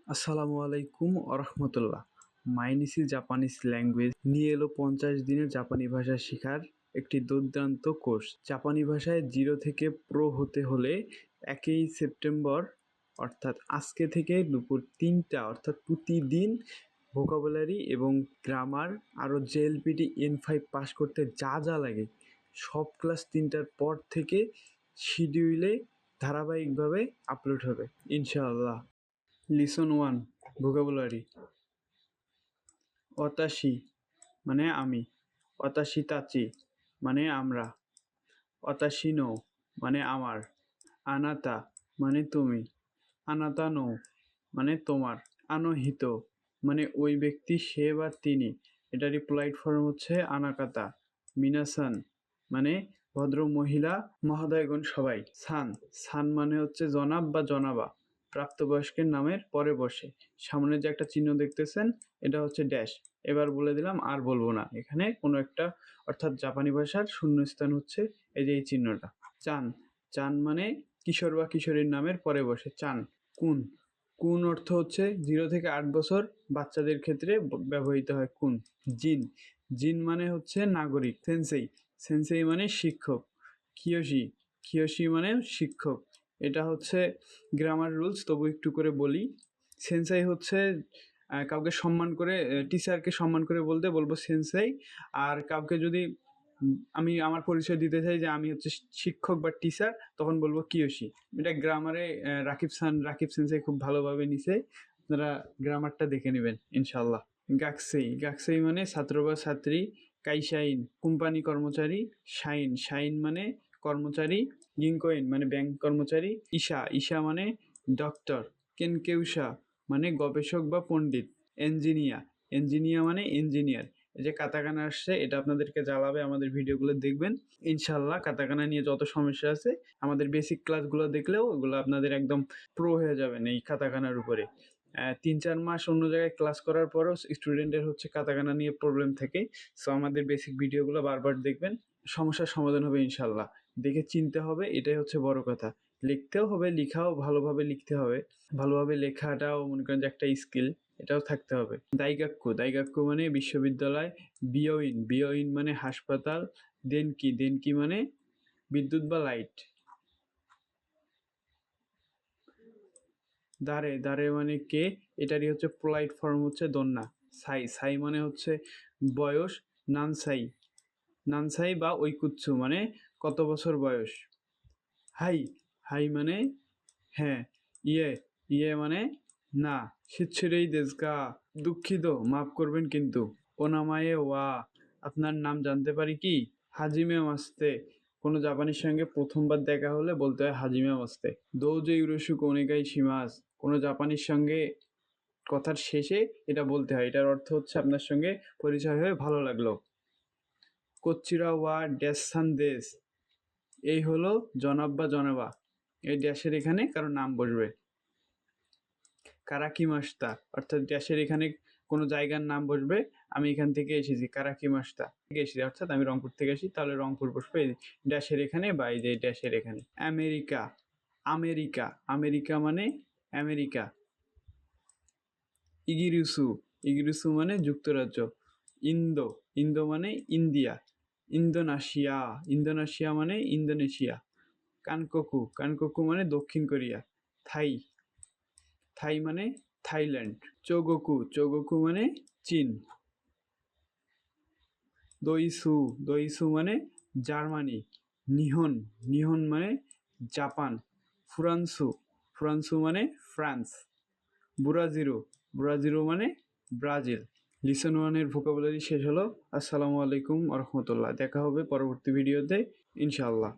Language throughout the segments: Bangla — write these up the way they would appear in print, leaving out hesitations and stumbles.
আসসালামু আলাইকুম আরহামতুল্লাহ। মাইনিসি জাপানিজ ল্যাঙ্গুয়েজ নিয়ে এলো 50 দিনের জাপানি ভাষা শেখার একটি দুর্দান্ত কোর্স। জাপানি ভাষায় 0 থেকে প্রো হতে হলে 1 সেপ্টেম্বর অর্থাৎ আজকে থেকে দুপুর 3টা অর্থাৎ প্রতিদিন ভোকাবুলারি এবং গ্রামার আরও জেএলপিটি N5 পাস করতে যা যা লাগে সব ক্লাস 3টার পর থেকে শিডিউলে ধারাবাহিকভাবে আপলোড হবে ইনশাআল্লাহ। Listen 1 vocabulary. অতাশি মানে আমি, অতাশি তাচি মানে আমরা, অতাশি নো মানে আমার, আনাতা মানে তুমি, আনাতা নো মানে তোমার, আনোহিত মানে ওই ব্যক্তি সে বা তিনি, এটারই পোলাইট ফর্ম হচ্ছে আনাকাতা, মিনাসান মানে ভদ্র মহিলা মহোদয়গণ সবাই, সান সান মানে হচ্ছে জনাব বা জনাবা, প্রাপ্তবয়স্কের নামের পরে বসে, সামনে যে একটা চিহ্ন দেখতেছেন এটা হচ্ছে ড্যাশ। এবার বলে দিলাম, আর বলবো না, এখানে কোনো একটা অর্থাৎ জাপানি ভাষার শূন্যস্থান হচ্ছে এই যে এই চিহ্নটা। চান চান মানে কিশোর বা কিশোরীর নামের পরে বসে, চান। কুন কুন অর্থ হচ্ছে 0 থেকে 8 বছর বাচ্চাদের ক্ষেত্রে ব্যবহৃত হয় কুন। জিন জিন মানে হচ্ছে নাগরিক। সেন্সেই সেন্সেই মানে শিক্ষক। কিয়োশি কিয়োশি মানে শিক্ষক। এটা হচ্ছে গ্রামার রুলস, তবু একটু করে বলি। সেন্সাই হচ্ছে কাউকে সম্মান করে, টিচারকে সম্মান করে বলতে বলবো সেন্সাই। আর কাউকে যদি আমি আমার পরিচয় দিতে চাই যে আমি হচ্ছে শিক্ষক বা টিচার, তখন বলবো কিয়োশি। এটা গ্রামারে রাকিব সেন্সাই খুব ভালোভাবে নিছে, আপনারা গ্রামারটা দেখে নেবেন ইনশাল্লাহ। গাকসেই গাকসেই মানে ছাত্র বা ছাত্রী। কাইশাইন কোম্পানি কর্মচারী। শাইন শাইন মানে কর্মচারী। গিঙ্কোইন মানে ব্যাংক কর্মচারী। ঈশা ঈশা মানে ডক্টর। কেনকেউসা মানে গবেষক বা পণ্ডিত। এঞ্জিনিয়া এঞ্জিনিয়া মানে ইঞ্জিনিয়ার। এই যে কাতাকানা আসছে, এটা আপনাদেরকে জ্বালাবে, আমাদের ভিডিওগুলো দেখবেন ইনশাল্লাহ। কাতাকানা নিয়ে যত সমস্যা আছে আমাদের বেসিক ক্লাসগুলো দেখলেও ওগুলো আপনাদের একদম প্রো হয়ে যাবেন এই কাতাকানার উপরে। 3-4 মাস অন্য জায়গায় ক্লাস করার পরও স্টুডেন্টের হচ্ছে কাতাকানা নিয়ে প্রবলেম থাকে। সো আমাদের বেসিক ভিডিওগুলো বারবার দেখবেন, সমস্যার সমাধান হবে ইনশাল্লাহ। দেখে চিনতে হবে, এটাই হচ্ছে বড় কথা। লিখতেও হবে, লিখাও ভালোভাবে লিখতে হবে, ভালোভাবে লেখাটাও মনে করেন যে একটা স্কিল, এটাও থাকতে হবে। দাইগাক্কু দাইগাক্কু মানে বিশ্ববিদ্যালয়। বিয়োইন বিয়োইন মানে হাসপাতাল। দেনকি দেনকি মানে বিদ্যুৎ বা লাইট। দারে দারে মানে কে, এটারই হচ্ছে পোলাইট ফর্ম হচ্ছে দন্যা। সাই সাই মানে হচ্ছে বয়স। নানসাই নানসাই বা ঐকুচ্ছু মানে কত বছর বয়স। হাই হাই মানে হ্যাঁ। ইয়ে ইয়ে মানে না। শিচ্ছিরেই দেশগা দুঃখিত, মাফ করবেন কিন্তু। ওনামায়ে ওয়া আপনার নাম জানতে পারি কি। হাজিমে মাস্তে কোনো জাপানির সঙ্গে প্রথমবার দেখা হলে বলতে হয় হাজিমে মাস্তে। দৌজে ইউরোসুক ওনেগাই শিমাস কোনো জাপানির সঙ্গে কথার শেষে এটা বলতে হয়, এটার অর্থ হচ্ছে আপনার সঙ্গে পরিচয় হয়ে ভালো লাগলো। কোচ্চিরা ওয়া ড্যাসান দেশ এই হলো জনাব বা জনাবা, এই ড্যাশের এখানে কারো নাম বসবে। কারাকি মাস্তা অর্থাৎ ড্যাশের এখানে কোনো জায়গার নাম বসবে। আমি এখান থেকে এসেছি, কারাকি মাস্তা থেকে এসেছি, অর্থাৎ আমি রংপুর থেকে আসি, তাহলে রংপুর বসবে এই ড্যাশের এখানে বা এই যে ড্যাশের এখানে। আমেরিকা আমেরিকা আমেরিকা মানে আমেরিকা। ইগিরিসু ইগিরিসু মানে যুক্তরাজ্য। ইন্দো ইন্দো মানে ইন্ডিয়া। ইন্দোনেশিয়া ইন্দোনেশিয়া মানে ইন্দোনেশিয়া। কানকোকু কানকোকু মানে দক্ষিণ কোরিয়া। থাই থাই মানে থাইল্যান্ড। চোগোকু চোগোকু মানে চীন। দইসু দইসু মানে জার্মানি। নিহন নিহন মানে জাপান। ফুরান্সু ফুরান্সু মানে ফ্রান্স। বুরাজিরো বুরাজিরো মানে ব্রাজিল। লিসন ওয়ানের ভোকাবুলারি শেষ হলো। আসসালামু আলাইকুম আরহামতুল্লাহ। দেখা হবে পরবর্তী ভিডিওতে ইনশাআল্লাহ।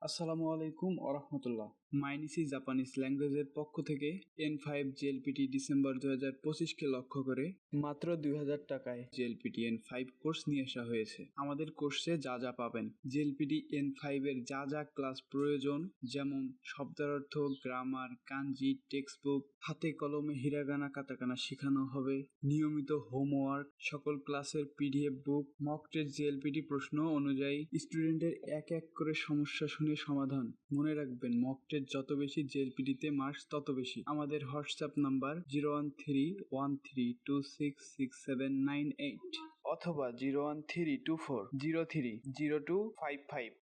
আসসালামু আলাইকুম আরহামতুল্লাহ। মাইনিসি জাপানিজ ল্যাঙ্গুয়েজের পক্ষ থেকে N5 জেএলপিটি ডিসেম্বর 2025কে লক্ষ্য করে মাত্র 2000 টাকায় জেএলপিটি N5 কোর্স নিয়ে আসা হয়েছে। আমাদের কোর্সে যা যা পাবেন, জেএলপিটি N5 এর যা যা ক্লাস প্রয়োজন, যেমন শব্দার্থ, গ্রামার, কাঞ্জি, টেক্সট বুক, হাতে কলমে হিরাগানা কাতাকানা শেখানো হবে, নিয়মিত হোমওয়ার্ক, সকল ক্লাসের পিডিএফ বুক, মক টেস্ট, জেএলপিটি প্রশ্ন অনুযায়ী স্টুডেন্টের এক এক করে সমস্যা শুনে সমাধান। মনে রাখবেন, মক টেস্ট আপডেট যত বেশি জেএলপিটিতে মার্কস তত বেশি। আমাদের হোয়াটসঅ্যাপ নাম্বার 01313266798 অথবা 01324030255।